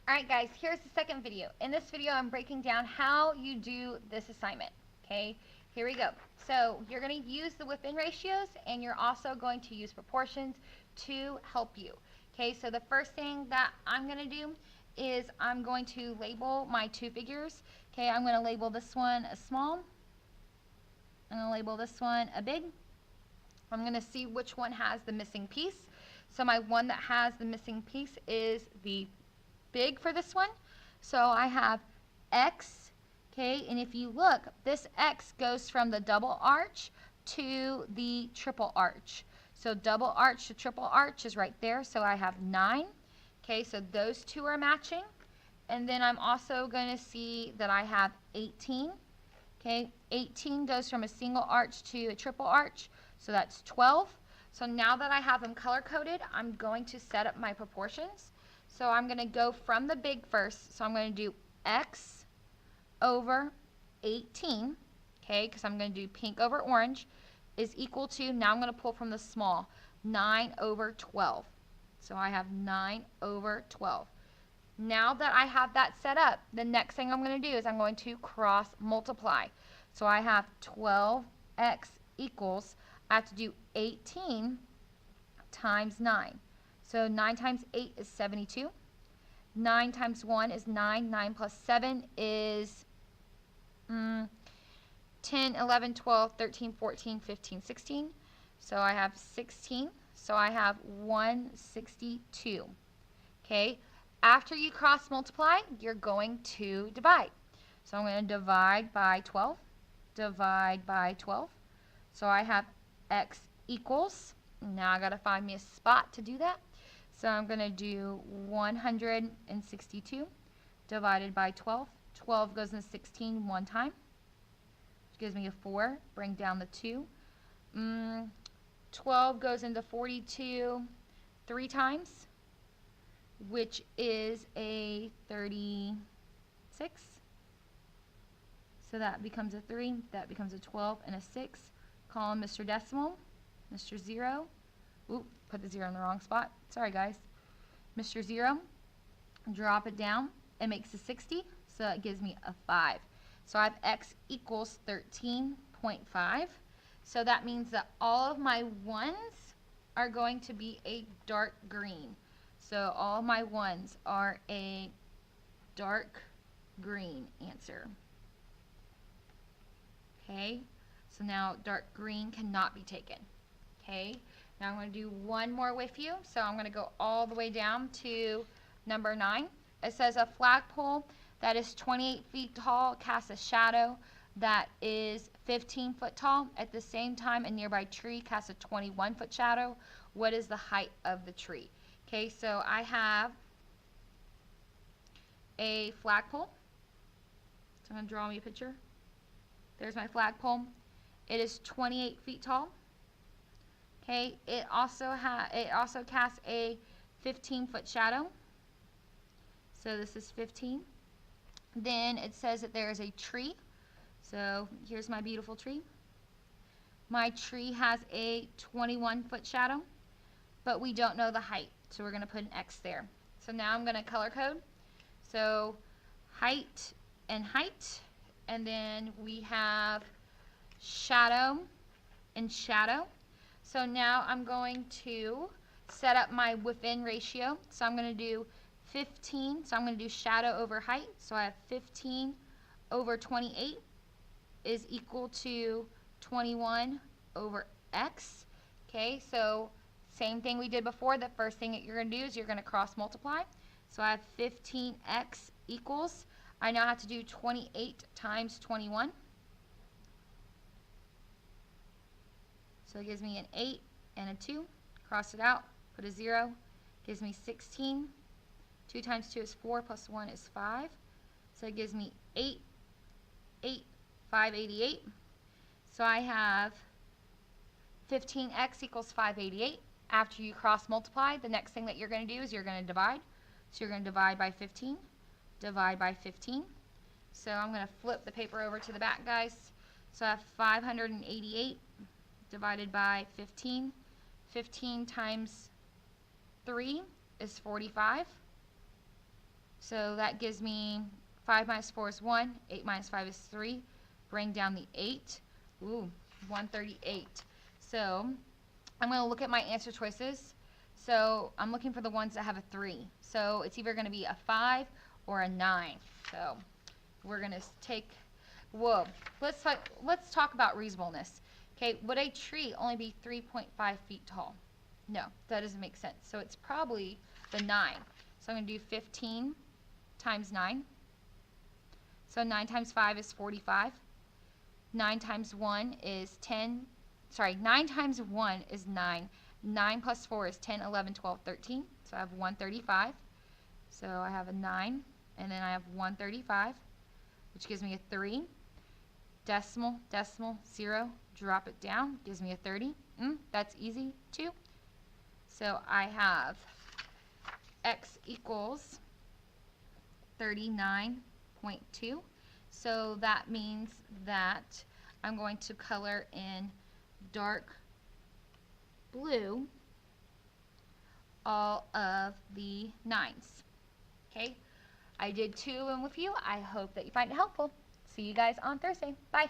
Alright guys, here's the second video. In this video I'm breaking down how you do this assignment. Okay, here we go. So you're going to use the within ratios and you're also going to use proportions to help you. Okay, so the first thing that I'm going to do is I'm going to label my two figures. Okay, I'm going to label this one a small. I'm going to label this one a big. I'm going to see which one has the missing piece. So my one that has the missing piece is the big for this one. So I have X, okay, and if you look, this X goes from the double arch to the triple arch. So double arch to triple arch is right there, so I have 9. Okay, so those two are matching. And then I'm also going to see that I have 18. Okay, 18 goes from a single arch to a triple arch, so that's 12. So now that I have them color-coded, I'm going to set up my proportions. So I'm going to go from the big first. So I'm going to do X over 18, okay, because I'm going to do pink over orange, is equal to, now I'm going to pull from the small, 9 over 12. So I have 9 over 12. Now that I have that set up, the next thing I'm going to do is I'm going to cross multiply. So I have 12x equals, I have to do 18 times 9. So 9 times 8 is 72. 9 times 1 is 9. 9 plus 7 is 10, 11, 12, 13, 14, 15, 16. So I have 16. So I have 162. Okay. After you cross multiply, you're going to divide. So I'm going to divide by 12. Divide by 12. So I have x equals, now I got to find me a spot to do that. So I'm going to do 162 divided by 12. 12 goes into 16 one time, which gives me a 4. Bring down the 2. 12 goes into 42 3 times, which is a 36. So that becomes a 3, that becomes a 12, and a 6. Call him Mr. Decimal, Mr. 0. Oop, put the 0 in the wrong spot. Sorry, guys. Mr. 0. Drop it down. It makes a 60, so it gives me a 5. So I have x equals 13.5. So that means that all of my 1s are going to be a dark green. So all of my 1s are a dark green answer. Okay, so now dark green cannot be taken. Okay, now I'm going to do one more with you. So I'm going to go all the way down to number 9. It says a flagpole that is 28 feet tall casts a shadow that is 15 foot tall. At the same time, a nearby tree casts a 21-foot shadow. What is the height of the tree? Okay, so I have a flagpole. So I'm going to draw me a picture. There's my flagpole. It is 28 feet tall. Okay, it also casts a 15-foot shadow. So this is 15. Then it says that there is a tree. So here's my beautiful tree. My tree has a 21-foot shadow, but we don't know the height. So we're going to put an X there. So now I'm going to color code. So height and height. And then we have shadow and shadow. So now I'm going to set up my within ratio. So I'm going to do 15. So I'm going to do shadow over height. So I have 15 over 28 is equal to 21 over x. Okay, so same thing we did before. The first thing that you're going to do is you're going to cross multiply. So I have 15x equals, I now have to do 28 times 21. So it gives me an 8 and a 2. Cross it out, put a 0. Gives me 16. 2 times 2 is 4, plus 1 is 5. So it gives me 8, 588. So I have 15x equals 588. After you cross multiply, the next thing that you're going to do is you're going to divide. So you're going to divide by 15. Divide by 15. So I'm going to flip the paper over to the back, guys. So I have 588 divided by 15. 15 times 3 is 45. So that gives me 5 minus 4 is 1, 8 minus 5 is 3. Bring down the 8. Ooh, 138. So I'm going to look at my answer choices. So I'm looking for the ones that have a 3. So it's either going to be a 5 or a 9. So we're going to take, whoa, let's talk about reasonableness. Okay, would a tree only be 3.5 feet tall? No, that doesn't make sense. So it's probably the 9. So I'm going to do 15 times 9. So 9 times 5 is 45. 9 times 1 is 10. Sorry, 9 times 1 is 9. 9 plus 4 is 10, 11, 12, 13. So I have 135. So I have a 9, and then I have 135, which gives me a 3. Decimal, decimal, 0, drop it down, gives me a 30. That's easy too. So I have x equals 39.2. So that means that I'm going to color in dark blue all of the 9s. Okay, I did 2 and with you. I hope that you find it helpful. See you guys on Thursday. Bye.